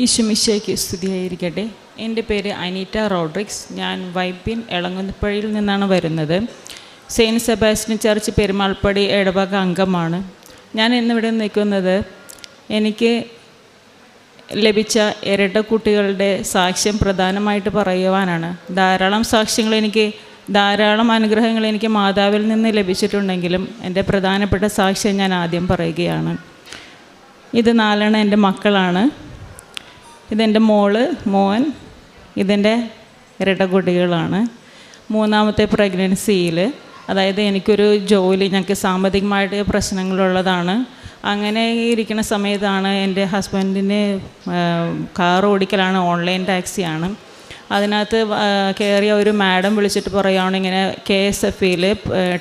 ഈശോമിശിഹായ്ക്ക് സ്തുതിയായിരിക്കട്ടെ. എൻ്റെ പേര് അനീറ്റ റോഡ്രിക്സ്. ഞാൻ വൈപ്പിൻ എളങ്ങുന്നപ്പുഴയിൽ നിന്നാണ് വരുന്നത്. സെയിൻറ്റ് സെബാസ്റ്റ്യൻ ചർച്ച് പെരുമാൾപ്പടി ഇടവക അംഗമാണ്. ഞാൻ ഇന്നിവിടെ നിൽക്കുന്നത് എനിക്ക് ലഭിച്ച ഇരട്ട കുട്ടികളുടെ സാക്ഷ്യം പ്രധാനമായിട്ട് പറയുവാനാണ്. ധാരാളം അനുഗ്രഹങ്ങൾ എനിക്ക് മാതാവിൽ നിന്ന് ലഭിച്ചിട്ടുണ്ടെങ്കിലും എൻ്റെ പ്രധാനപ്പെട്ട സാക്ഷ്യം ഞാൻ ആദ്യം പറയുകയാണ്. ഇത് 4 എൻ്റെ മക്കളാണ്. ഇതെൻ്റെ മോൻ, ഇതെൻ്റെ ഇരട്ട കുട്ടികളാണ്. 3ാമത്തെ പ്രഗ്നൻസിയിൽ, അതായത് എനിക്കൊരു ജോലി, ഞങ്ങൾക്ക് സാമ്പത്തികമായിട്ട് പ്രശ്നങ്ങളുള്ളതാണ്. അങ്ങനെ ഇരിക്കുന്ന സമയത്താണ് എൻ്റെ ഹസ്ബൻഡിന് കാർ ഓടിക്കലാണ്, ഓൺലൈൻ ടാക്സിയാണ്. അതിനകത്ത് കയറിയ ഒരു മാഡം വിളിച്ചിട്ട് പറയുകയാണ്, ഇങ്ങനെ KSF-ൽ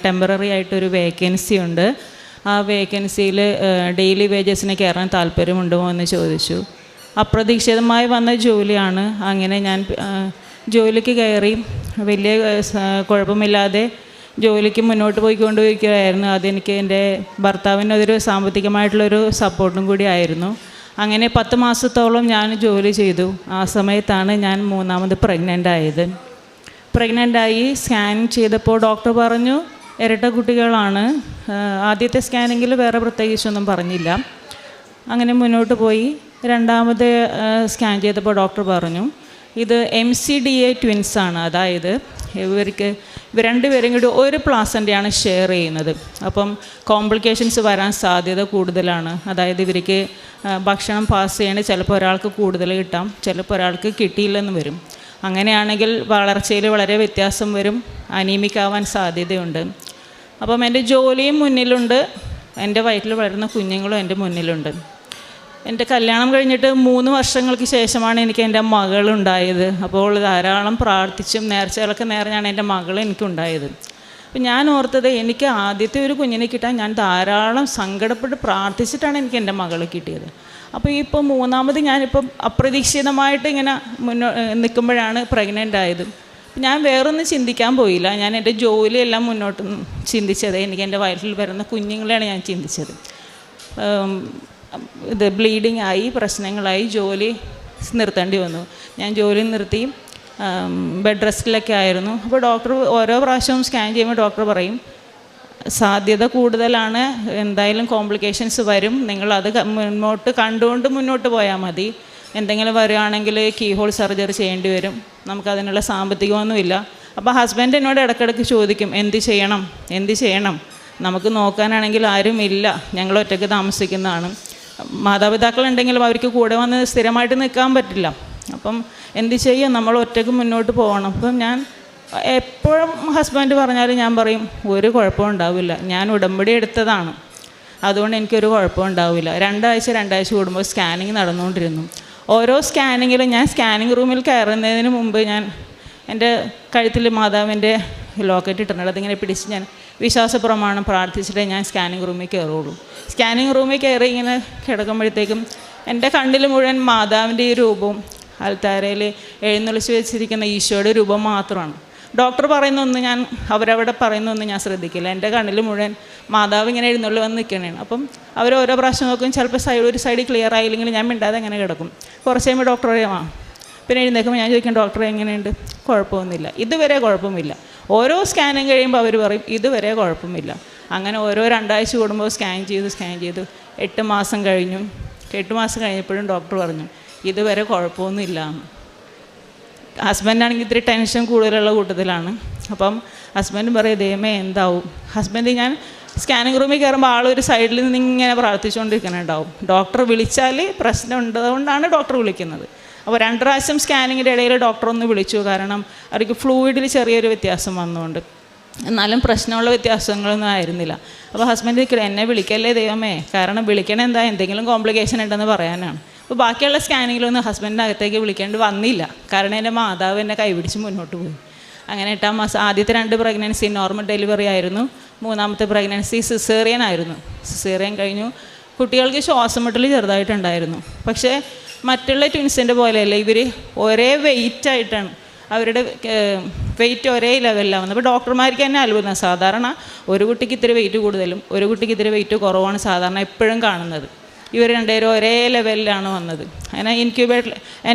ടെമ്പററി ആയിട്ടൊരു വേക്കൻസി ഉണ്ട്, ആ വേക്കൻസിയിൽ ഡെയിലി വേജസിന് കയറാൻ താല്പര്യമുണ്ടോ എന്ന് ചോദിച്ചു. അപ്രതീക്ഷിതമായി വന്ന ജോലിയാണ്. അങ്ങനെ ഞാൻ ജോലിക്ക് കയറി. വലിയ കുഴപ്പമില്ലാതെ ജോലിക്ക് മുന്നോട്ട് പോയിക്കൊണ്ടിരിക്കുകയായിരുന്നു. അതെനിക്ക് എൻ്റെ ഭർത്താവിന് അതൊരു സാമ്പത്തികമായിട്ടുള്ളൊരു സപ്പോർട്ടും കൂടി ആയിരുന്നു. അങ്ങനെ 10 മാസത്തോളം ഞാൻ ജോലി ചെയ്തു. ആ സമയത്താണ് ഞാൻ 3ാമത് പ്രഗ്നൻ്റായി. സ്കാൻ ചെയ്തപ്പോൾ ഡോക്ടർ പറഞ്ഞു ഇരട്ട കുട്ടികളാണ്. ആദ്യത്തെ സ്കാനിങ്ങിൽ വേറെ പ്രത്യേകിച്ചൊന്നും പറഞ്ഞില്ല. അങ്ങനെ മുന്നോട്ട് പോയി. 2ാമത് സ്കാൻ ചെയ്തപ്പോൾ ഡോക്ടർ പറഞ്ഞു ഇത് MCDA ട്വിൻസാണ്. അതായത് ഇവർ രണ്ടുപേരും കൂടി ഒരു പ്ലാസൻ്റെയാണ് ഷെയർ ചെയ്യുന്നത്. അപ്പം കോംപ്ലിക്കേഷൻസ് വരാൻ സാധ്യത കൂടുതലാണ്. അതായത് ഇവർക്ക് ഭക്ഷണം പാസ് ചെയ്യണേ ചിലപ്പോൾ ഒരാൾക്ക് കൂടുതൽ കിട്ടാം, ചിലപ്പോൾ ഒരാൾക്ക് കിട്ടിയില്ലെന്ന് വരും. അങ്ങനെയാണെങ്കിൽ വളർച്ചയിൽ വളരെ വ്യത്യാസം വരും, അനീമിക് ആവാൻ സാധ്യതയുണ്ട്. അപ്പം എൻ്റെ ജോലിയും മുന്നിലുണ്ട്, എൻ്റെ വയറ്റിൽ വളരുന്ന കുഞ്ഞുങ്ങളും എൻ്റെ മുന്നിലുണ്ട്. എൻ്റെ കല്യാണം കഴിഞ്ഞിട്ട് 3 വർഷങ്ങൾക്ക് ശേഷമാണ് എനിക്ക് എൻ്റെ മകളുണ്ടായത്. അപ്പോൾ ധാരാളം പ്രാർത്ഥിച്ചും നേർച്ചകളൊക്കെ നേർന്നാണ് എൻ്റെ മകൾ എനിക്കുണ്ടായത്. അപ്പം ഞാൻ ഓർത്തത് എനിക്ക് ആദ്യത്തെ ഒരു കുഞ്ഞിനെ കിട്ടാൻ ഞാൻ ധാരാളം സങ്കടപ്പെട്ട് പ്രാർത്ഥിച്ചിട്ടാണ് എനിക്ക് എൻ്റെ മകളെ കിട്ടിയത്. അപ്പോൾ ഇപ്പോൾ 3ാമത് ഞാനിപ്പം അപ്രതീക്ഷിതമായിട്ട് ഇങ്ങനെ നിൽക്കുമ്പോഴാണ് പ്രഗ്നൻ്റ് ആയത്. ഞാൻ വേറൊന്നും ചിന്തിക്കാൻ പോയില്ല. ഞാൻ എൻ്റെ ജോലിയെല്ലാം മുന്നോട്ട് ചിന്തിച്ചത് എനിക്ക് എൻ്റെ വയറ്റിൽ വരുന്ന കുഞ്ഞുങ്ങളെയാണ് ഞാൻ ചിന്തിച്ചത്. ഇത് ബ്ലീഡിങ് ആയി, പ്രശ്നങ്ങളായി, ജോലി നിർത്തേണ്ടി വന്നു. ഞാൻ ജോലി നിർത്തി ബെഡ് റെസ്റ്റിലൊക്കെ ആയിരുന്നു. അപ്പോൾ ഡോക്ടർ ഓരോ പ്രാവശ്യവും സ്കാൻ ചെയ്യുമ്പോൾ ഡോക്ടർ പറയും സാധ്യത കൂടുതലാണ്, എന്തായാലും കോംപ്ലിക്കേഷൻസ് വരും, നിങ്ങളത് കണ്ടുകൊണ്ട് മുന്നോട്ട് പോയാൽ മതി. എന്തെങ്കിലും വരികയാണെങ്കിൽ കീഹോൾ സർജറി ചെയ്യേണ്ടി വരും, നമുക്കതിനുള്ള സാമ്പത്തികമൊന്നുമില്ല. അപ്പോൾ ഹസ്ബൻഡ് എന്നോട് ഇടയ്ക്കിടയ്ക്ക് ചോദിക്കും എന്ത് ചെയ്യണം, നമുക്ക് നോക്കാനാണെങ്കിൽ ആരുമില്ല, ഞങ്ങൾ ഒറ്റയ്ക്ക് താമസിക്കുന്നതാണ്. മാതാപിതാക്കളുണ്ടെങ്കിലും അവർക്ക് കൂടെ വന്ന് സ്ഥിരമായിട്ട് നിൽക്കാൻ പറ്റില്ല. അപ്പം എന്ത് ചെയ്യും, നമ്മൾ ഒറ്റയ്ക്ക് മുന്നോട്ട് പോകണം. അപ്പം ഞാൻ എപ്പോഴും ഹസ്ബൻഡ് പറഞ്ഞാലും ഞാൻ പറയും ഒരു കുഴപ്പവും ഉണ്ടാവില്ല, ഞാൻ ഉടമ്പടി എടുത്തതാണ്, അതുകൊണ്ട് എനിക്കൊരു കുഴപ്പവും ഉണ്ടാവില്ല. 2 ആഴ്ച കൂടുമ്പോൾ സ്കാനിങ് നടന്നുകൊണ്ടിരുന്നു. ഓരോ സ്കാനിങ്ങിലും ഞാൻ സ്കാനിങ് റൂമിൽ കയറുന്നതിന് മുമ്പ് ഞാൻ എൻ്റെ കഴുത്തിൽ മാതാവിൻ്റെ ലോക്കറ്റ് ഇട്ടിട്ടുണ്ട്. അതിങ്ങനെ പിടിച്ച് ഞാൻ വിശ്വാസപ്രമാണം പ്രാർത്ഥിച്ചിട്ടേ ഞാൻ സ്കാനിങ് റൂമിൽ കയറുള്ളൂ. സ്കാനിങ് റൂമിൽ കയറി ഇങ്ങനെ കിടക്കുമ്പോഴത്തേക്കും എൻ്റെ കണ്ണിൽ മുഴുവൻ മാതാവിൻ്റെ ഈ രൂപവും അൽത്താരയിൽ എഴുന്നള്ളിച്ച് വെച്ചിരിക്കുന്ന ഈശോയുടെ രൂപം മാത്രമാണ്. ഡോക്ടർ പറയുന്നൊന്നും അവരവിടെ പറയുന്നൊന്നും ഞാൻ ശ്രദ്ധിക്കില്ല. എൻ്റെ കണ്ണിൽ മുഴുവൻ മാതാവ് ഇങ്ങനെ എഴുന്നള്ളി വന്ന് നിൽക്കണേണ്. അപ്പം അവർ ഓരോ പ്രാവശ്യം നോക്കും. ചിലപ്പോൾ ഒരു സൈഡ് ക്ലിയർ ആയില്ലെങ്കിൽ ഞാൻ മിണ്ടാതെ അങ്ങനെ കിടക്കും. കുറച്ച് കഴിയുമ്പോൾ ഡോക്ടർ പിന്നെ എഴുന്നേൽക്കുമ്പോൾ ഞാൻ ചോദിക്കും ഡോക്ടറെ എങ്ങനെയുണ്ട്? കുഴപ്പമൊന്നുമില്ല, ഇതുവരെ കുഴപ്പമില്ല. ഓരോ സ്കാനിങ് കഴിയുമ്പോൾ അവർ പറയും ഇതുവരെ കുഴപ്പമില്ല. അങ്ങനെ ഓരോ 2 ആഴ്ച കൂടുമ്പോൾ സ്കാൻ ചെയ്തു 8 മാസം കഴിഞ്ഞു. 8 മാസം കഴിഞ്ഞപ്പോഴും ഡോക്ടർ പറഞ്ഞു ഇതുവരെ കുഴപ്പമൊന്നുമില്ല. ഹസ്ബൻഡാണെങ്കിൽ ഇത്തിരി ടെൻഷൻ കൂടുതലുള്ള കൂട്ടത്തിലാണ്. അപ്പം ഹസ്ബൻഡ് പറയും ദൈവമേ എന്താവും. ഹസ്ബൻഡ് ഞാൻ സ്കാനിങ് റൂമിൽ കയറുമ്പോൾ ആളൊരു സൈഡിൽ നിന്ന് ഇങ്ങനെ പ്രാർത്ഥിച്ചുകൊണ്ടിരിക്കുന്നുണ്ടാവും. ഡോക്ടർ വിളിച്ചാൽ പ്രശ്നം ഉണ്ടതുകൊണ്ടാണ് ഡോക്ടർ വിളിക്കുന്നത്. അപ്പോൾ 2 പ്രാവശ്യം സ്കാനിങ്ങിൻ്റെ ഇടയിൽ ഡോക്ടർ ഒന്ന് വിളിച്ചു. കാരണം അവർക്ക് ഫ്ലൂയിഡിൽ ചെറിയൊരു വ്യത്യാസം വന്നുകൊണ്ട്, എന്നാലും പ്രശ്നമുള്ള വ്യത്യാസങ്ങളൊന്നും ആയിരുന്നില്ല. അപ്പോൾ ഹസ്ബൻഡ് എന്നെ വിളിക്കല്ലേ ദൈവമേ, കാരണം വിളിക്കണ എന്തെങ്കിലും കോംപ്ലിക്കേഷൻ ഉണ്ടെന്ന് പറയാനാണ്. അപ്പോൾ ബാക്കിയുള്ള സ്കാനിങ്ങിലൊന്നും ഹസ്ബൻഡിൻ്റെ അകത്തേക്ക് വിളിക്കേണ്ടി വന്നില്ല. കാരണം എൻ്റെ മാതാവ് എന്നെ കൈപിടിച്ച് മുന്നോട്ട് പോയി. അങ്ങനെ 8ാം മാസം ആദ്യത്തെ 2 പ്രഗ്നൻസി നോർമൽ ഡെലിവറി ആയിരുന്നു. 3ാമത്തെ പ്രഗ്നൻസി സിസേറിയൻ ആയിരുന്നു. സിസേറിയൻ കഴിഞ്ഞു. കുട്ടികൾക്ക് ശ്വാസം മുട്ടൽ ചെറുതായിട്ടുണ്ടായിരുന്നു. പക്ഷേ മറ്റുള്ള ട്വിൻസിൻ്റെ പോലെയല്ല, ഇവർ ഒരേ വെയിറ്റായിട്ടാണ്, അവരുടെ വെയിറ്റ് ഒരേ ലെവലിലാവുന്നത്. അപ്പോൾ ഡോക്ടർമാർക്ക് തന്നെ അത്ഭുതം. സാധാരണ ഒരു കുട്ടിക്ക് ഇത്തിരി വെയിറ്റ് കൂടുതലും ഒരു കുട്ടിക്ക് ഇത്തിരി വെയിറ്റ് കുറവാണ് സാധാരണ എപ്പോഴും കാണുന്നത്. ഇവർ രണ്ടുപേരും ഒരേ ലെവലിലാണ് വന്നത്. അങ്ങനെ ഇൻക്യുബേറ്റർ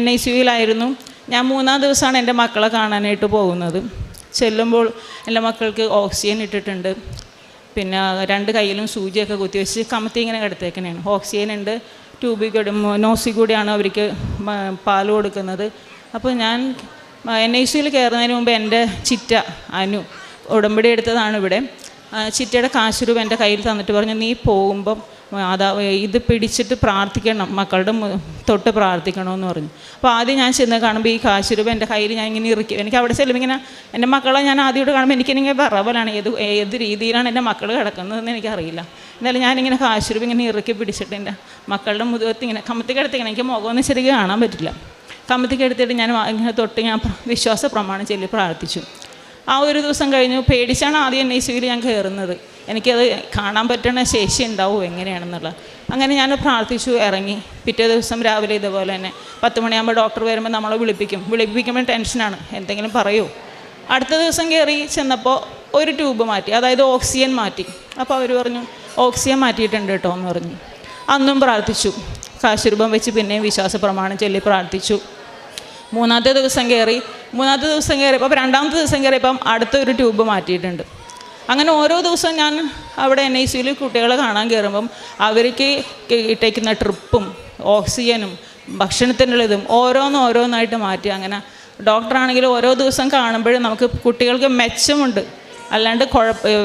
NICUവിലായിരുന്നു. ഞാൻ 3-ാം ദിവസമാണ് എൻ്റെ മക്കളെ കാണാനായിട്ട് പോകുന്നത്. ചെല്ലുമ്പോൾ എൻ്റെ മക്കൾക്ക് ഓക്സിജൻ ഇട്ടിട്ടുണ്ട്, പിന്നെ 2 കൈയിലും സൂചിയൊക്കെ കുത്തിവെച്ച് കമത്തി ഇങ്ങനെ കിടത്തേക്കണേണ്. ഓക്സിജൻ ഉണ്ട്, ട്യൂബിൽ കൂടി നോസിൽ കൂടിയാണ് അവർക്ക് പാൽ കൊടുക്കുന്നത്. അപ്പോൾ ഞാൻ NICUവിൽ കയറുന്നതിന് മുമ്പ് എൻ്റെ ചിറ്റ അനു ഉടമ്പടി എടുത്തതാണ് ഇവിടെ. ചിറ്റയുടെ കാശ് രൂപ എൻ്റെ കയ്യിൽ തന്നിട്ട് പറഞ്ഞു, നീ പോകുമ്പം ഇത് പിടിച്ചിട്ട് പ്രാർത്ഥിക്കണം, മക്കളുടെ തൊട്ട് പ്രാർത്ഥിക്കണമെന്ന് പറഞ്ഞു. അപ്പോൾ ആദ്യം ഞാൻ ചെന്ന് കാണുമ്പോൾ ഈ കാശ് രൂപ എൻ്റെ കയ്യിൽ ഞാൻ ഇങ്ങനെ ഇറുക്കി. എനിക്ക് അവിടെ ചെല്ലുമ്പോൾ ഇങ്ങനെ എൻ്റെ മക്കളെ ഞാൻ ആദ്യമായിട്ട് കാണുമ്പോൾ എനിക്കിങ്ങനെ വിറവലാണ്, ഏത് രീതിയിലാണ് എൻ്റെ മക്കൾ കിടക്കുന്നതെന്ന് എനിക്കറിയില്ല. എന്നാലും ഞാനിങ്ങനെ കാശ് രൂപ ഇങ്ങനെ ഇറുക്കി പിടിച്ചിട്ട് എൻ്റെ മക്കളുടെ മുതുകത്ത് ഇങ്ങനെ കമത്തി കിടത്തിക്കണം. എനിക്ക് മുഖമൊന്നും ശരിക്കും കാണാൻ പറ്റില്ല. കമത്തിക്ക് എടുത്തിട്ട് ഞാൻ ഇങ്ങനെ തൊട്ട് ഞാൻ വിശ്വാസ പ്രമാണം ചൊല്ലി പ്രാർത്ഥിച്ചു. ആ ഒരു ദിവസം കഴിഞ്ഞു. പേടിച്ചാണ് ആദ്യം NICUവിൽ ഞാൻ കയറുന്നത്. എനിക്കത് കാണാൻ പറ്റുന്ന ശേഷി ഉണ്ടാവും എങ്ങനെയാണെന്നുള്ളത്. അങ്ങനെ ഞാൻ പ്രാർത്ഥിച്ചു, ഇറങ്ങി. പിറ്റേ ദിവസം രാവിലെ ഇതുപോലെ തന്നെ 10 മണിയാകുമ്പോൾ ഡോക്ടർ വരുമ്പോൾ നമ്മളെ വിളിപ്പിക്കുമ്പോൾ ടെൻഷനാണ്, എന്തെങ്കിലും പറയൂ. അടുത്ത ദിവസം കയറി ചെന്നപ്പോൾ ഒരു ട്യൂബ് മാറ്റി, അതായത് ഓക്സിജൻ മാറ്റി. അപ്പോൾ അവർ പറഞ്ഞു ഓക്സിജൻ മാറ്റിയിട്ടുണ്ട് കേട്ടോ എന്ന് പറഞ്ഞു. അന്നും പ്രാർത്ഥിച്ചു, കാശുരൂപം വെച്ച് പിന്നെയും വിശ്വാസ പ്രമാണം ചൊല്ലി പ്രാർത്ഥിച്ചു. 3-ാമത്തെ ദിവസം കയറിയപ്പോൾ 2-ാമത്തെ ദിവസം കയറിയപ്പം അടുത്തൊരു ട്യൂബ് മാറ്റിയിട്ടുണ്ട്. അങ്ങനെ ഓരോ ദിവസവും ഞാൻ അവിടെ NICUവിൽ കുട്ടികളെ കാണാൻ കയറുമ്പം അവർക്ക് ഇട്ടേക്കുന്ന ട്രിപ്പും ഓക്സിജനും ഭക്ഷണത്തിനുള്ളതും ഓരോന്നായിട്ട് മാറ്റി. അങ്ങനെ ഡോക്ടറാണെങ്കിൽ ഓരോ ദിവസം കാണുമ്പോഴും നമുക്ക് കുട്ടികൾക്ക് മെച്ചമുണ്ട്, അല്ലാണ്ട്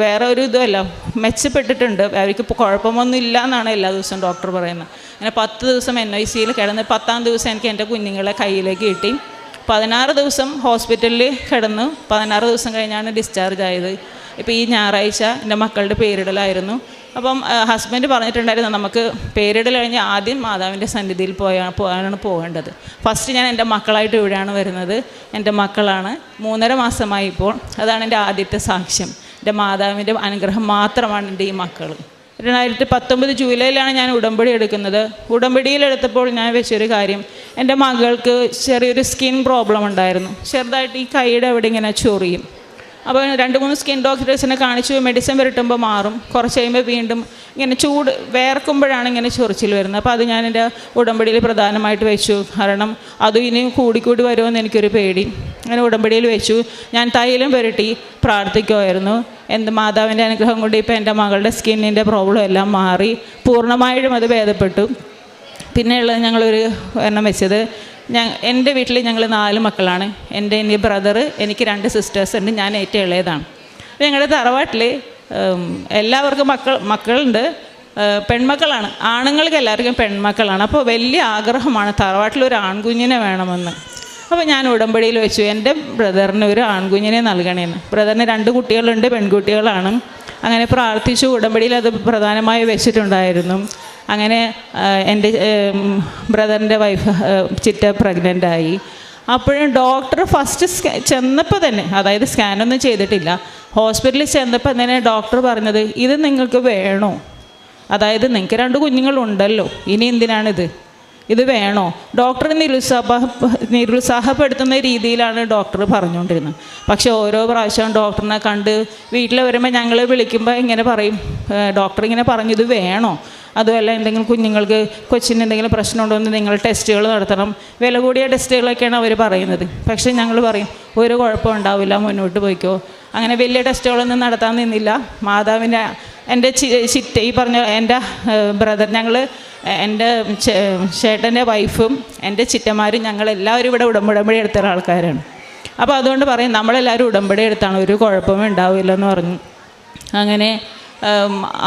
വേറെ ഒരു ഇതുമല്ല, മെച്ചപ്പെട്ടിട്ടുണ്ട്. അവർക്ക് ഇപ്പോൾ കുഴപ്പമൊന്നും ഇല്ല എന്നാണ് എല്ലാ ദിവസവും ഡോക്ടർ പറയുന്നത്. അങ്ങനെ 10 ദിവസം NICUവിൽ കിടന്ന് 10-ാം ദിവസം എനിക്ക് എൻ്റെ കുഞ്ഞുങ്ങളെ കയ്യിലേക്ക് കിട്ടി. 16 ദിവസം ഹോസ്പിറ്റലിൽ കിടന്നു. 16 ദിവസം കഴിഞ്ഞാണ് ഡിസ്ചാർജ് ആയത്. ഇപ്പോൾ ഈ ഞായറാഴ്ച എൻ്റെ മക്കളുടെ പേരിടലായിരുന്നു. അപ്പം ഹസ്ബൻഡ് പറഞ്ഞിട്ടുണ്ടായിരുന്നു, നമുക്ക് പേരിടൽ കഴിഞ്ഞ് ആദ്യം മാതാവിൻ്റെ സന്നിധിയിൽ പോകാനാണ് പോകേണ്ടത്. ഫസ്റ്റ് ഞാൻ എൻ്റെ മക്കളായിട്ട് ഇവിടെയാണ് വരുന്നത്. എൻ്റെ മക്കളാണ് 3.5 മാസമായി ഇപ്പോൾ. അതാണ് എൻ്റെ ആദ്യത്തെ സാക്ഷ്യം. എൻ്റെ മാതാവിൻ്റെ അനുഗ്രഹം മാത്രമാണ് എൻ്റെ ഈ മക്കൾ. 2019 ജൂലൈയിലാണ് ഞാൻ ഉടമ്പടി എടുക്കുന്നത്. ഉടമ്പടിയിലെടുത്തപ്പോൾ ഞാൻ വെച്ചൊരു കാര്യം, എൻ്റെ മകൾക്ക് ചെറിയൊരു സ്കിൻ പ്രോബ്ലം ഉണ്ടായിരുന്നു. ചെറുതായിട്ട് ഈ കൈയുടെ അവിടെ ഇങ്ങനെ ചൊറിയും. അപ്പോൾ 2-3 സ്കിൻ ഡോക്ടേഴ്സിനെ കാണിച്ചു, മെഡിസിൻ പുരട്ടുമ്പോൾ മാറും. കുറച്ച് കഴിയുമ്പോൾ വീണ്ടും ഇങ്ങനെ വേർക്കുമ്പോഴാണ് ഇങ്ങനെ ചൊറിച്ചിൽ വരുന്നത്. അപ്പോൾ അത് ഞാൻ എൻ്റെ ഉടമ്പടിയിൽ പ്രധാനമായിട്ട് വെച്ചു. കാരണം അത് ഇനിയും കൂടിക്കൂടി വരുമെന്ന് എനിക്കൊരു പേടി. അങ്ങനെ ഉടമ്പടിയിൽ വെച്ചു. ഞാൻ തൈലം പുരട്ടി പ്രാർത്ഥിക്കുമായിരുന്നു. എൻ്റെ മാതാവിൻ്റെ അനുഗ്രഹം കൊണ്ട് ഇപ്പോൾ എൻ്റെ മകളുടെ സ്കിന്നിൻ്റെ പ്രോബ്ലം എല്ലാം മാറി, പൂർണ്ണമായിട്ടും അത് ഭേദപ്പെട്ടു. പിന്നെയുള്ളത് ഞങ്ങളൊരു എണ്ണം വെച്ചത്, എൻ്റെ വീട്ടിൽ ഞങ്ങൾ 4 മക്കളാണ്. എൻ്റെ ബ്രദർ, എനിക്ക് 2 സിസ്റ്റേഴ്സ് ഉണ്ട്, ഞാൻ ഏറ്റവും ഇളയതാണ്. ഞങ്ങളുടെ തറവാട്ടിൽ എല്ലാവർക്കും മക്കളുണ്ട്, പെൺമക്കളാണ്. ആണുങ്ങൾക്ക് എല്ലാവർക്കും പെൺമക്കളാണ്. അപ്പോൾ വലിയ ആഗ്രഹമാണ് തറവാട്ടിലൊരു ആൺകുഞ്ഞിനെ വേണമെന്ന്. അപ്പോൾ ഞാൻ ഉടമ്പടിയിൽ വെച്ചു, എൻ്റെ ബ്രദറിന് ഒരു ആൺകുഞ്ഞിനെ നൽകണേന്ന്. ബ്രദറിന് 2 കുട്ടികളുണ്ട്, പെൺകുട്ടികളാണ്. അങ്ങനെ പ്രാർത്ഥിച്ചു. ഉടമ്പടിയിൽ അത് പ്രധാനമായി വെച്ചിട്ടുണ്ടായിരുന്നു. അങ്ങനെ എൻ്റെ ബ്രദറിൻ്റെ വൈഫ് ചിറ്റ പ്രഗ്നൻ്റായി. അപ്പോഴും ഡോക്ടർ ഫസ്റ്റ് ചെന്നപ്പോൾ തന്നെ, അതായത് സ്കാനൊന്നും ചെയ്തിട്ടില്ല, ഹോസ്പിറ്റലിൽ ചെന്നപ്പോൾ തന്നെ ഡോക്ടർ പറഞ്ഞത്, ഇത് നിങ്ങൾക്ക് വേണോ? അതായത് നിങ്ങൾക്ക് 2 കുഞ്ഞുങ്ങളുണ്ടല്ലോ, ഇനി എന്തിനാണിത്, ഇത് വേണോ? ഡോക്ടർ നിരുത്സാഹപ്പെടുത്തുന്ന രീതിയിലാണ് ഡോക്ടർ പറഞ്ഞുകൊണ്ടിരുന്നത്. പക്ഷേ ഓരോ പ്രാവശ്യവും ഡോക്ടറിനെ കണ്ട് വീട്ടിൽ വരുമ്പോൾ ഞങ്ങൾ വിളിക്കുമ്പോൾ ഇങ്ങനെ പറയും, ഡോക്ടർ ഇങ്ങനെ പറഞ്ഞു ഇത് വേണോ, അതുമല്ല എന്തെങ്കിലും കുഞ്ഞുങ്ങൾക്ക് കൊച്ചിന് എന്തെങ്കിലും പ്രശ്നമുണ്ടോ എന്ന് നിങ്ങൾ ടെസ്റ്റുകൾ നടത്തണം, വില കൂടിയ ടെസ്റ്റുകളൊക്കെയാണ് അവർ പറയുന്നത്. പക്ഷേ ഞങ്ങൾ പറയും ഒരു കുഴപ്പം ഉണ്ടാവില്ല, മുന്നോട്ട് പോയിക്കോ. അങ്ങനെ വലിയ ടെസ്റ്റുകളൊന്നും നടത്താൻ നിന്നില്ല. മാതാവിൻ്റെ എൻ്റെ ചിറ്റ ഈ പറഞ്ഞ എൻ്റെ ബ്രദർ, ഞങ്ങൾ എൻ്റെ ചേട്ടൻ്റെ വൈഫും എൻ്റെ ചിറ്റമാരും ഞങ്ങളെല്ലാവരും ഇവിടെ ഉടമ്പടി എടുത്ത ആൾക്കാരാണ്. അപ്പോൾ അതുകൊണ്ട് പറയും നമ്മളെല്ലാവരും ഉടമ്പടി എടുത്താണ്, ഒരു കുഴപ്പമേ ഉണ്ടാവില്ലെന്ന് പറഞ്ഞു. അങ്ങനെ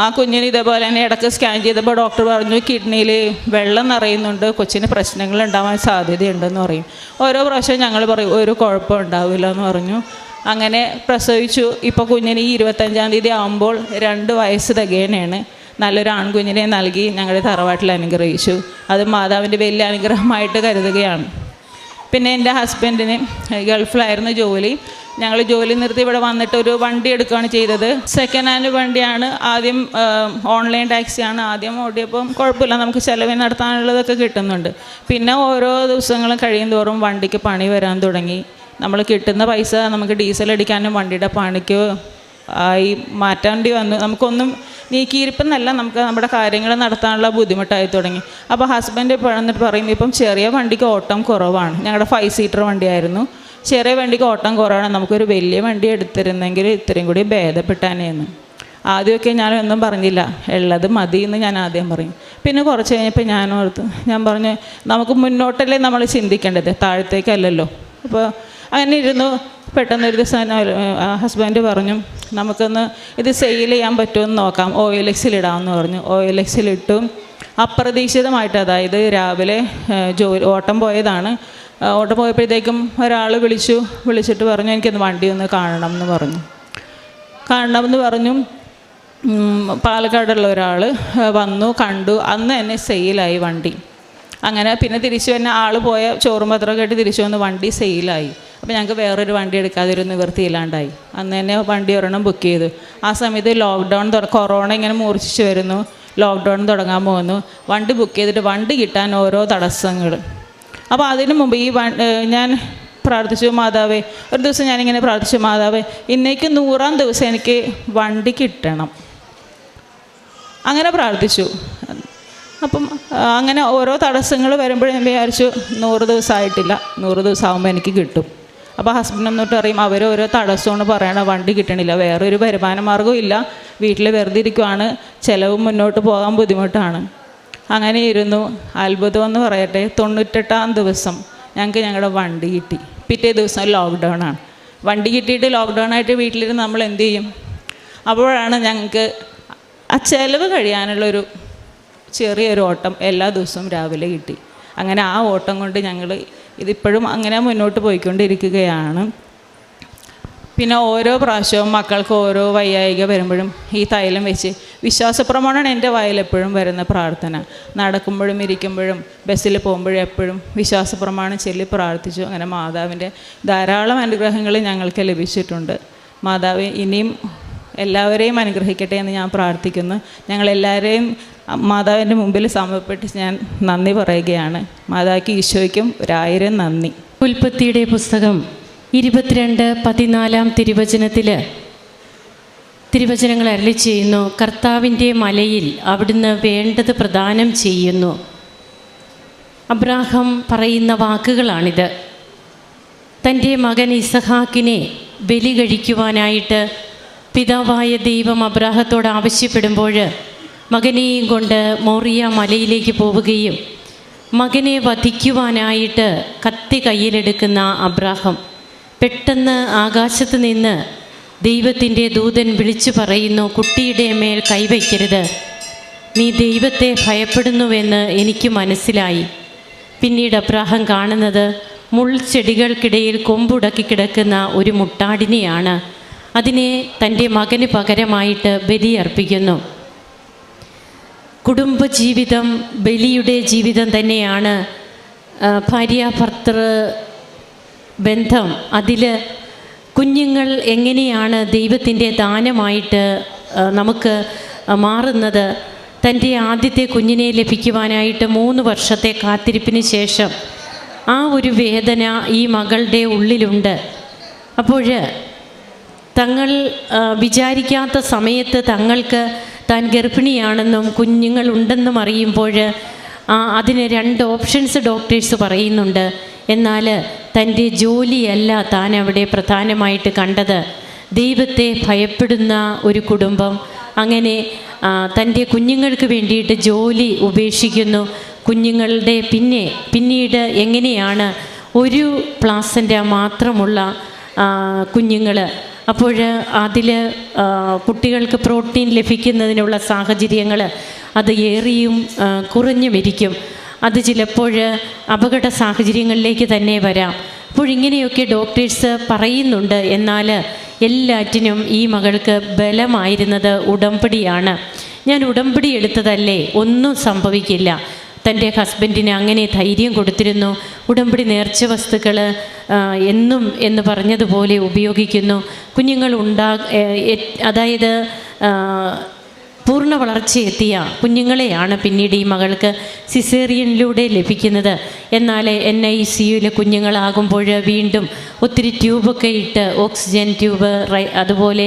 ആ കുഞ്ഞിന് ഇതേപോലെ തന്നെ ഇടയ്ക്ക് സ്കാൻ ചെയ്തപ്പോൾ ഡോക്ടർ പറഞ്ഞു കിഡ്നിയിൽ വെള്ളം നിറയുന്നുണ്ട്, കൊച്ചിന് പ്രശ്നങ്ങൾ ഉണ്ടാവാൻ സാധ്യതയുണ്ടെന്ന് പറയും. ഓരോ പ്രാവശ്യം ഞങ്ങൾ പറയും ഒരു കുഴപ്പം ഉണ്ടാവില്ല എന്ന് പറഞ്ഞു. അങ്ങനെ പ്രസവിച്ചു. ഇപ്പോൾ കുഞ്ഞിന് ഈ 25-ാം തീയതി ആകുമ്പോൾ 2 വയസ്സ് തികയണേണ്. നല്ലൊരു ആൺകുഞ്ഞിനെ നൽകി ഞങ്ങളുടെ തറവാട്ടിൽ അനുഗ്രഹിച്ചു. അത് മാതാവിൻ്റെ വലിയ അനുഗ്രഹമായിട്ട് കരുതുകയാണ്. പിന്നെ എൻ്റെ ഹസ്ബൻഡിന് ഗൾഫിലായിരുന്നു ജോലി. ഞങ്ങൾ ജോലി നിർത്തി ഇവിടെ വന്നിട്ട് ഒരു വണ്ടി എടുക്കുകയാണ് ചെയ്തത്. സെക്കൻഡ് ഹാൻഡ് വണ്ടിയാണ്. ആദ്യം ഓൺലൈൻ ടാക്സിയാണ് ആദ്യം ഓടിയപ്പം കുഴപ്പമില്ല, നമുക്ക് ചിലവിന് നടത്താനുള്ളതൊക്കെ കിട്ടുന്നുണ്ട്. പിന്നെ ഓരോ ദിവസങ്ങളും കഴിയും തോറും വണ്ടിക്ക് പണി വരാൻ തുടങ്ങി. നമ്മൾ കിട്ടുന്ന പൈസ നമുക്ക് ഡീസൽ അടിക്കാനും വണ്ടിയുടെ പണിക്ക് ആയി മാറ്റേണ്ടി വന്നു. നമുക്കൊന്നും നീക്കിയിരിപ്പെന്നല്ല, നമുക്ക് നമ്മുടെ കാര്യങ്ങൾ നടത്താനുള്ള ബുദ്ധിമുട്ടായി തുടങ്ങി. അപ്പോൾ ഹസ്ബൻഡ് എന്നിട്ട് പറയും, ഇപ്പം ചെറിയ വണ്ടിക്ക് ഓട്ടം കുറവാണ്. ഞങ്ങളുടെ 5 സീറ്റർ വണ്ടിയായിരുന്നു. ചെറിയ വണ്ടിക്ക് ഓട്ടം കുറവാണ്, നമുക്കൊരു വലിയ വണ്ടി എടുത്തിരുന്നെങ്കിൽ ഇത്രയും കൂടി ഭേദപ്പെട്ടാനേന്ന്. ആദ്യമൊക്കെ ഞാനൊന്നും പറഞ്ഞില്ല, ഉള്ളത് മതി എന്ന് ഞാൻ ആദ്യം പറയും. പിന്നെ കുറച്ച് കഴിഞ്ഞപ്പോൾ ഞാൻ പറഞ്ഞു, നമുക്ക് മുന്നോട്ടല്ലേ നമ്മൾ ചിന്തിക്കേണ്ടത്, താഴത്തേക്കല്ലല്ലോ. അപ്പോൾ അങ്ങനെ ഇരുന്നു. പെട്ടെന്നൊരു ദിവസം ഹസ്ബൻഡ് പറഞ്ഞു, നമുക്കൊന്ന് ഇത് സെയിൽ ചെയ്യാൻ പറ്റുമെന്ന് നോക്കാം, OLX-ലിടാമെന്ന് പറഞ്ഞു. OLX-ലിട്ടു. അപ്രതീക്ഷിതമായിട്ട്, അതായത് രാവിലെ ഓട്ടം പോയതാണ്. ഓട്ടം പോയപ്പോഴത്തേക്കും ഒരാൾ വിളിച്ചിട്ട് പറഞ്ഞു, എനിക്കൊന്ന് വണ്ടി ഒന്ന് കാണണമെന്ന് പറഞ്ഞു. പാലക്കാടുള്ള ഒരാൾ വന്നു, കണ്ടു. അന്ന് തന്നെ സെയിലായി വണ്ടി. അങ്ങനെ പിന്നെ തിരിച്ചു തന്നെ ആൾ പോയ ചോറും പത്രമൊക്കെ ആയിട്ട് തിരിച്ചു വന്ന് വണ്ടി സെയിലായി. അപ്പോൾ ഞങ്ങൾക്ക് വേറൊരു വണ്ടി എടുക്കാതെ ഒരു നിവൃത്തിയില്ലാണ്ടായി. അന്ന് തന്നെ വണ്ടി ഒരെണ്ണം ബുക്ക് ചെയ്തു. ആ സമയത്ത് ലോക്ക്ഡൗൺ, കൊറോണ ഇങ്ങനെ മൂർച്ഛിച്ച് വരുന്നു, ലോക്ക്ഡൗൺ തുടങ്ങാൻ പോകുന്നു. വണ്ടി ബുക്ക് ചെയ്തിട്ട് വണ്ടി കിട്ടാൻ ഓരോ തടസ്സങ്ങൾ. അപ്പോൾ അതിനു മുമ്പ് ഞാൻ പ്രാർത്ഥിച്ചു, മാതാവേ, ഒരു ദിവസം ഞാനിങ്ങനെ പ്രാർത്ഥിച്ചു, മാതാവേ, ഇന്നേക്ക് 100-ാം ദിവസം എനിക്ക് വണ്ടി കിട്ടണം. അങ്ങനെ പ്രാർത്ഥിച്ചു. അപ്പം അങ്ങനെ ഓരോ തടസ്സങ്ങൾ വരുമ്പോഴും ഞാൻ വിചാരിച്ചു 100 ദിവസമായിട്ടില്ല, 100 ദിവസം ആകുമ്പോൾ എനിക്ക് കിട്ടും. അപ്പോൾ ഹസ്ബൻഡ് എന്നിട്ട് പറയും, അവരോരോ തടസ്സമാണ് പറയണത്, വണ്ടി കിട്ടണില്ല, വേറൊരു വരുമാന മാർഗ്ഗവും ഇല്ല, വീട്ടിൽ വെറുതെ ഇരിക്കുവാണ്, ചിലവ് മുന്നോട്ട് പോകാൻ ബുദ്ധിമുട്ടാണ്. അങ്ങനെ ഇരുന്നു. അത്ഭുതം എന്ന് പറയട്ടെ, 98-ാം ദിവസം ഞങ്ങൾക്ക് ഞങ്ങളുടെ വണ്ടി കിട്ടി. പിറ്റേ ദിവസം ലോക്ക്ഡൗൺ ആണ്. വണ്ടി കിട്ടിയിട്ട് ലോക്ക്ഡൗൺ ആയിട്ട് വീട്ടിലിരുന്ന് നമ്മൾ എന്ത് ചെയ്യും? അപ്പോഴാണ് ഞങ്ങൾക്ക് ആ ചിലവ് കഴിയാനുള്ളൊരു ചെറിയൊരു ഓട്ടം എല്ലാ ദിവസവും രാവിലെ കിട്ടി. അങ്ങനെ ആ ഓട്ടം കൊണ്ട് ഞങ്ങൾ ഇതിപ്പോഴും അങ്ങനെ മുന്നോട്ട് പോയിക്കൊണ്ടിരിക്കുകയാണ്. പിന്നെ ഓരോ പ്രാവശ്യവും മക്കൾക്ക് ഓരോ വയ്യായിക വരുമ്പോഴും ഈ തൈലം വെച്ച്, വിശ്വാസപ്രമാണമാണ് എൻ്റെ വായിലെപ്പോഴും വരുന്ന പ്രാർത്ഥന. നടക്കുമ്പോഴും ഇരിക്കുമ്പോഴും ബസ്സിൽ പോകുമ്പോഴും എപ്പോഴും വിശ്വാസപ്രമാണം ചൊല്ലി പ്രാർത്ഥിച്ചു. അങ്ങനെ മാതാവിൻ്റെ ധാരാളം അനുഗ്രഹങ്ങൾ ഞങ്ങൾക്ക് ലഭിച്ചിട്ടുണ്ട്. മാതാവ് ഇനിയും എല്ലാവരെയും അനുഗ്രഹിക്കട്ടെ എന്ന് ഞാൻ പ്രാർത്ഥിക്കുന്നു. ഞങ്ങളെല്ലാവരെയും മാതാവിൻ്റെ മുമ്പിൽ സമർപ്പിട്ട് ഞാൻ നന്ദി പറയുകയാണ്. മാതാവിക്ക് ഈശോയ്ക്കും 1000 നന്ദി. ഉൽപ്പത്തിയുടെ പുസ്തകം 22:14 തിരുവചനങ്ങൾ അരുളി ചെയ്യുന്നു, കർത്താവിൻ്റെ മലയിൽ അവിടുന്ന് വേണ്ടത് പ്രദാനം ചെയ്യുന്നു. അബ്രാഹാം പറയുന്ന വാക്കുകളാണിത്. തൻ്റെ മകൻ ഇസഹാക്കിനെ ബലി കഴിക്കുവാനായിട്ട് പിതാവായ ദൈവം അബ്രാഹത്തോട് ആവശ്യപ്പെടുമ്പോൾ മകനെയും കൊണ്ട് മോറിയ മലയിലേക്ക് പോവുകയും മകനെ വധിക്കുവാനായിട്ട് കത്തി കയ്യിലെടുക്കുന്ന അബ്രാഹാം പെട്ടെന്ന് ആകാശത്ത് നിന്ന് ദൈവത്തിൻ്റെ ദൂതൻ വിളിച്ചു പറയുന്നു, കുട്ടിയുടെ മേൽ കൈവയ്ക്കരുത്, നീ ദൈവത്തെ ഭയപ്പെടുന്നുവെന്ന് എനിക്ക് മനസ്സിലായി. പിന്നീട് അബ്രാഹാം കാണുന്നത് മുൾച്ചെടികൾക്കിടയിൽ കൊമ്പുടക്കി കിടക്കുന്ന ഒരു മുട്ടാടിനെയാണ്. അതിനെ തൻ്റെ മകന് പകരമായിട്ട് ബലിയർപ്പിക്കുന്നു. കുടുംബജീവിതം ബലിയുടെ ജീവിതം തന്നെയാണ്. ഭാര്യാഭർത്തൃ ബന്ധം, അതിൽ കുഞ്ഞുങ്ങൾ എങ്ങനെയാണ് ദൈവത്തിൻ്റെ ദാനമായിട്ട് നമുക്ക് മാറുന്നത്. തൻ്റെ ആദ്യത്തെ കുഞ്ഞിനെ ലഭിക്കുവാനായിട്ട് 3 വർഷത്തെ കാത്തിരിപ്പിന് ശേഷം ആ ഒരു വേദന ഈ മകളുടെ ഉള്ളിലുണ്ട്. അപ്പോൾ തങ്ങൾ വിചാരിക്കാത്ത സമയത്ത് താൻ ഗർഭിണിയാണെന്നും കുഞ്ഞുങ്ങളുണ്ടെന്നും അറിയുമ്പോൾ അതിന് 2 ഓപ്ഷൻസ് ഡോക്ടേഴ്സ് പറയുന്നുണ്ട്. എന്നാൽ തൻ്റെ ജോലിയല്ല താൻ അവിടെ പ്രധാനമായിട്ട് കണ്ടത്, ദൈവത്തെ ഭയപ്പെടുന്ന ഒരു കുടുംബം. അങ്ങനെ തൻ്റെ കുഞ്ഞുങ്ങൾക്ക് വേണ്ടിയിട്ട് ജോലി ഉപേക്ഷിക്കുന്നു. കുഞ്ഞുങ്ങളുടെ പിന്നീട് എങ്ങനെയാണ് ഒരു പ്ലാസൻ്റ മാത്രമുള്ള കുഞ്ഞുങ്ങൾ, അപ്പോൾ അതിൽ കുട്ടികൾക്ക് പ്രോട്ടീൻ ലഭിക്കുന്നതിനുള്ള സാഹചര്യങ്ങൾ അത് ഏറിയും കുറഞ്ഞുമിരിക്കും. അത് ചിലപ്പോൾ അപകട സാഹചര്യങ്ങളിലേക്ക് തന്നെ വരാം. അപ്പോൾ ഇങ്ങനെയൊക്കെ ഡോക്ടേഴ്സ് പറയുന്നുണ്ട്. എന്നാൽ എല്ലാറ്റിനും ഈ മകൾക്ക് ബലമായിരുന്നത് ഉടമ്പടിയാണ്. ഞാൻ ഉടമ്പടി എടുത്തതല്ലേ, ഒന്നും സംഭവിക്കില്ല. തൻ്റെ ഹസ്ബൻഡിന് അങ്ങനെ ധൈര്യം കൊടുത്തിരുന്നു. ഉടമ്പടി നേർച്ച വസ്തുക്കൾ എന്നും എന്ന് പറഞ്ഞതുപോലെ ഉപയോഗിക്കുന്നു. കുഞ്ഞുങ്ങൾ അതായത് പൂർണ്ണ വളർച്ചയെത്തിയ കുഞ്ഞുങ്ങളെയാണ് പിന്നീട് ഈ മകൾക്ക് സിസേറിയനിലൂടെ ലഭിക്കുന്നത്. എന്നാൽ NICUവിലെ കുഞ്ഞുങ്ങളാകുമ്പോൾ വീണ്ടും ഒത്തിരി ട്യൂബൊക്കെ ഇട്ട് ഓക്സിജൻ ട്യൂബ്, അതുപോലെ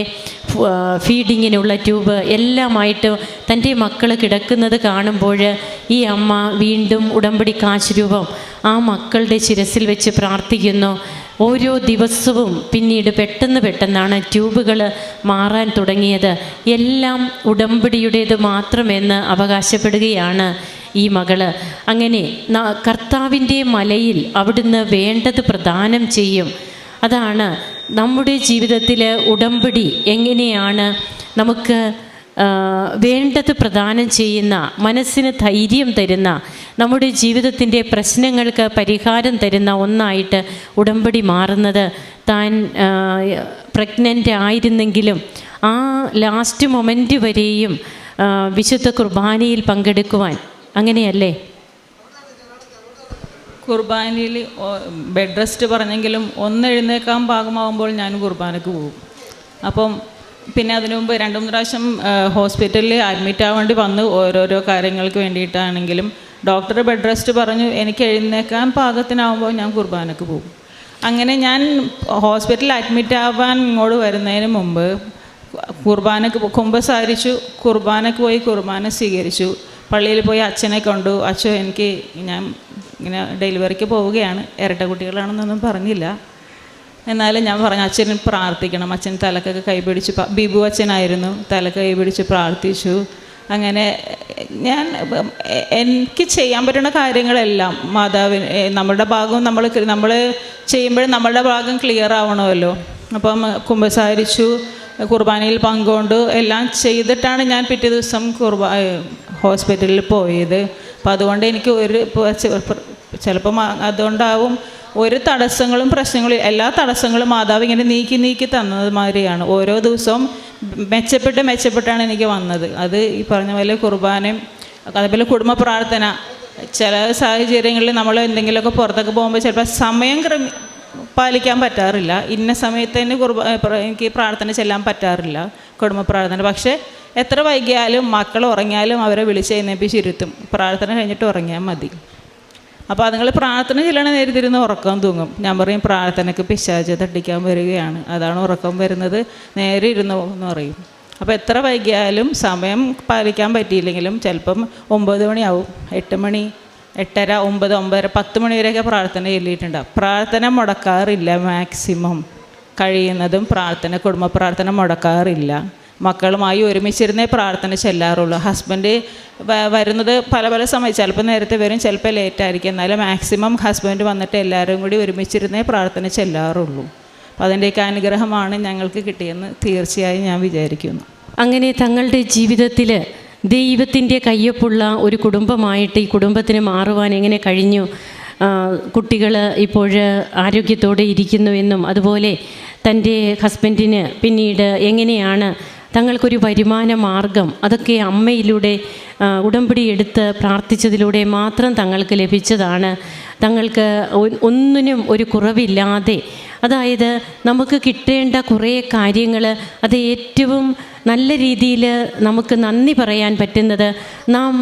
ഫീഡിങ്ങിനുള്ള ട്യൂബ് എല്ലാമായിട്ട് തൻ്റെ മക്കൾ കിടക്കുന്നത് കാണുമ്പോൾ ഈ അമ്മ വീണ്ടും ഉടമ്പടി കാശ് രൂപം ആ മക്കളുടെ ശിരസിൽ വെച്ച് പ്രാർത്ഥിക്കുന്നു. ഓരോ ദിവസവും പിന്നീട് പെട്ടെന്നാണ് ട്യൂബുകൾ മാറാൻ തുടങ്ങിയത്. എല്ലാം ഉടമ്പടിയുടേത് മാത്രമെന്ന് അവകാശപ്പെടുകയാണ് ഈ മകള്. അങ്ങനെ കർത്താവിൻ്റെ മലയിൽ അവിടുന്ന് വേണ്ടത് പ്രദാനം ചെയ്യും. അതാണ് നമ്മുടെ ജീവിതത്തിൽ ഉടമ്പടി എങ്ങനെയാണ് നമുക്ക് വേണ്ടത് പ്രദാനം ചെയ്യുന്ന, മനസ്സിന് ധൈര്യം തരുന്ന, നമ്മുടെ ജീവിതത്തിൻ്റെ പ്രശ്നങ്ങൾക്ക് പരിഹാരം തരുന്ന ഒന്നായിട്ട് ഉടമ്പടി മാറുന്നത്. താൻ പ്രഗ്നൻ്റ് ആയിരുന്നെങ്കിലും ആ ലാസ്റ്റ് മൊമെൻ്റ് വരെയും വിശുദ്ധ കുർബാനയിൽ പങ്കെടുക്കുവാൻ, അങ്ങനെയല്ലേ? കുർബാനയിൽ ബെഡ് റെസ്റ്റ് പറഞ്ഞെങ്കിലും ഒന്ന് എഴുന്നേക്കാൻ പാകമാകുമ്പോൾ ഞാൻ കുർബാനക്ക് പോകും. അപ്പം പിന്നെ അതിനു മുമ്പ് 2-3 പ്രാവശ്യം ഹോസ്പിറ്റലിൽ അഡ്മിറ്റ് ആവേണ്ടി വന്നു. ഓരോരോ കാര്യങ്ങൾക്ക് വേണ്ടിയിട്ടാണെങ്കിലും ഡോക്ടർ ബെഡ് റെസ്റ്റ് പറഞ്ഞു. എനിക്ക് എഴുന്നേക്കാൻ പാകത്തിനാവുമ്പോൾ ഞാൻ കുർബാനക്ക് പോകും. അങ്ങനെ ഞാൻ ഹോസ്പിറ്റലിൽ അഡ്മിറ്റ് ആവാൻ ഇങ്ങോട്ട് വരുന്നതിന് മുമ്പ് കുർബാനക്ക് കുമ്പസാരിച്ചു, കുർബാനക്ക് പോയി കുർബാന സ്വീകരിച്ചു. പള്ളിയിൽ പോയി അച്ഛനെ കണ്ടു. അച്ഛൻ ഞാൻ ഇങ്ങനെ ഡെലിവറിക്ക് പോവുകയാണ്, ഇരട്ട കുട്ടികളാണെന്നൊന്നും പറഞ്ഞില്ല. എന്നാലും ഞാൻ പറഞ്ഞു അച്ഛൻ പ്രാർത്ഥിക്കണം. അച്ഛൻ തലക്കൊക്കെ കൈപിടിച്ച്, ബിബു അച്ഛനായിരുന്നു, തലക്ക് കൈപിടിച്ച് പ്രാർത്ഥിച്ചു. അങ്ങനെ ഞാൻ എനിക്ക് ചെയ്യാൻ പറ്റുന്ന കാര്യങ്ങളെല്ലാം മാതാവിന്, നമ്മുടെ ഭാഗം നമ്മൾ ചെയ്യുമ്പോഴും നമ്മളുടെ ഭാഗം ക്ലിയർ ആവണമല്ലോ. അപ്പം കുമ്പസാരിച്ചു, കുർബാനയിൽ പങ്കുകൊണ്ട് എല്ലാം ചെയ്തിട്ടാണ് ഞാൻ പിറ്റേ ദിവസം ഹോസ്പിറ്റലിൽ പോയത്. അപ്പം അതുകൊണ്ട് എനിക്ക് ചിലപ്പം അതുകൊണ്ടാവും ഒരു തടസ്സങ്ങളും പ്രശ്നങ്ങളും, എല്ലാ തടസ്സങ്ങളും മാതാവ് ഇങ്ങനെ നീക്കി തന്നത് മാതിരിയാണ്. ഓരോ ദിവസവും മെച്ചപ്പെട്ടാണ് എനിക്ക് വന്നത്. അത് ഈ പറഞ്ഞ പോലെ കുർബാനയും അതേപോലെ കുടുംബ പ്രാർത്ഥന. ചില സാഹചര്യങ്ങളിൽ നമ്മൾ എന്തെങ്കിലുമൊക്കെ പുറത്തൊക്കെ പോകുമ്പോൾ ചിലപ്പോൾ സമയം പാലിക്കാൻ പറ്റാറില്ല. ഇന്ന സമയത്ത് തന്നെ എനിക്ക് പ്രാർത്ഥന ചെല്ലാൻ പറ്റാറില്ല, കുടുംബ പ്രാർത്ഥന. പക്ഷേ എത്ര വൈകിയാലും മക്കൾ ഉറങ്ങിയാലും അവരെ വിളിച്ചെഴുന്നേപ്പിച്ചിരുത്തും, പ്രാർത്ഥന കഴിഞ്ഞിട്ട് ഉറങ്ങിയാൽ മതി. അപ്പോൾ അതുങ്ങൾ പ്രാർത്ഥന ചെല്ലണ നേരത്തിരുന്ന് ഉറക്കം തൂങ്ങും. ഞാൻ പറയും പ്രാർത്ഥനയ്ക്ക് പിശാച് തട്ടിക്കാൻ വരികയാണ്, അതാണ് ഉറക്കം വരുന്നത്, നേരെ ഇരുന്ന് എന്ന് പറയും. അപ്പോൾ എത്ര വൈകിയാലും സമയം പാലിക്കാൻ പറ്റിയില്ലെങ്കിലും ചിലപ്പം 9 മണിയാവും, 8 മണി, 8:30, 9, 9:30, 10 മണി വരെയൊക്കെ പ്രാർത്ഥന ചൊല്ലിയിട്ടുണ്ടാവും. പ്രാർത്ഥന മുടക്കാറില്ല. മാക്സിമം കഴിയുന്നതും കുടുംബ പ്രാർത്ഥന മുടക്കാറില്ല. മക്കളുമായി ഒരുമിച്ചിരുന്നേ പ്രാർത്ഥന ചെല്ലാറുള്ളൂ. ഹസ്ബൻഡ് വരുന്നത് പല സമയം, ചിലപ്പോൾ നേരത്തെ വരും, ചിലപ്പോൾ ലേറ്റായിരിക്കും. എന്നാലും മാക്സിമം ഹസ്ബൻഡ് വന്നിട്ട് എല്ലാവരും കൂടി ഒരുമിച്ചിരുന്നേ പ്രാർത്ഥന ചെല്ലാറുള്ളൂ. അപ്പോൾ അതിൻ്റെയൊക്കെ അനുഗ്രഹമാണ് ഞങ്ങൾക്ക് കിട്ടിയെന്ന് തീർച്ചയായും ഞാൻ വിചാരിക്കുന്നു. അങ്ങനെ തങ്ങളുടെ ജീവിതത്തിൽ ദൈവത്തിൻ്റെ കയ്യൊപ്പുള്ള ഒരു കുടുംബമായിട്ട് ഈ കുടുംബത്തിന് മാറുവാൻ എങ്ങനെ കഴിഞ്ഞു? കുട്ടികൾ ഇപ്പോൾ ആരോഗ്യത്തോടെ ഇരിക്കുന്നുവെന്നും അതുപോലെ തൻ്റെ ഹസ്ബൻഡിന് പിന്നീട് എങ്ങനെയാണ് തങ്ങൾക്കൊരു വരുമാന മാർഗം, അതൊക്കെ അമ്മയിലൂടെ ഉടമ്പടി എടുത്ത് പ്രാർത്ഥിച്ചതിലൂടെ മാത്രം തങ്ങൾക്ക് ലഭിച്ചതാണ്. തങ്ങൾക്ക് ഒന്നിനും ഒരു കുറവില്ലാതെ, അതായത് നമുക്ക് കിട്ടേണ്ട കുറേ കാര്യങ്ങൾ അത് ഏറ്റവും നല്ല രീതിയിൽ നമുക്ക് നന്ദി പറയാൻ പറ്റുന്നത് നാം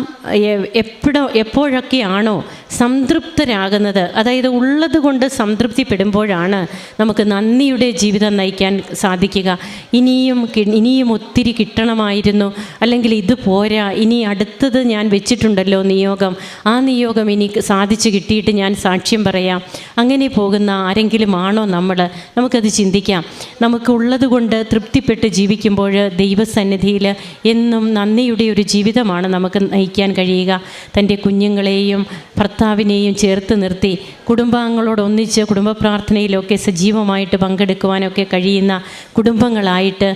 എപ്പോഴൊക്കെയാണോ സംതൃപ്തരാകുന്നത്, അതായത് ഉള്ളത് കൊണ്ട് സംതൃപ്തിപ്പെടുമ്പോഴാണ് നമുക്ക് നന്ദിയുടെ ജീവിതം നയിക്കാൻ സാധിക്കുക. ഇനിയും ഒത്തിരി കിട്ടണമായിരുന്നു, അല്ലെങ്കിൽ ഇത് പോരാ, ഇനി അടുത്തത് ഞാൻ വെച്ചിട്ടുണ്ടല്ലോ നിയോഗം, ആ നിയോഗം ഇനി സാധിച്ചു കിട്ടിയിട്ട് ഞാൻ സാക്ഷ്യം പറയാം, അങ്ങനെ പോകുന്ന ആരെങ്കിലും ആണോ നമുക്കത് ചിന്തിക്കാം. നമുക്കുള്ളത് കൊണ്ട് തൃപ്തിപ്പെട്ട് ജീവിക്കുമ്പോൾ ദൈവസന്നിധിയിൽ എന്നും നന്ദിയുടെ ഒരു ജീവിതമാണ് നമുക്ക് നയിക്കാൻ കഴിയുക. തൻ്റെ കുഞ്ഞുങ്ങളെയും ഭർത്താവിനെയും ചേർത്ത് നിർത്തി കുടുംബാംഗങ്ങളോടൊന്നിച്ച് കുടുംബ പ്രാർത്ഥനയിലൊക്കെ സജീവമായിട്ട് പങ്കെടുക്കുവാനൊക്കെ കഴിയുന്ന കുടുംബങ്ങളായിട്ട്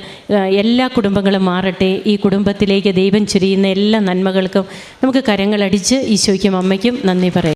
എല്ലാ കുടുംബങ്ങളും മാറട്ടെ. ഈ കുടുംബത്തിലേക്ക് ദൈവം ചൊരിയുന്ന എല്ലാ നന്മകൾക്കും നമുക്ക് കരങ്ങളടിച്ച് ഈശോയ്ക്കും അമ്മയ്ക്കും നന്ദി പറയാം.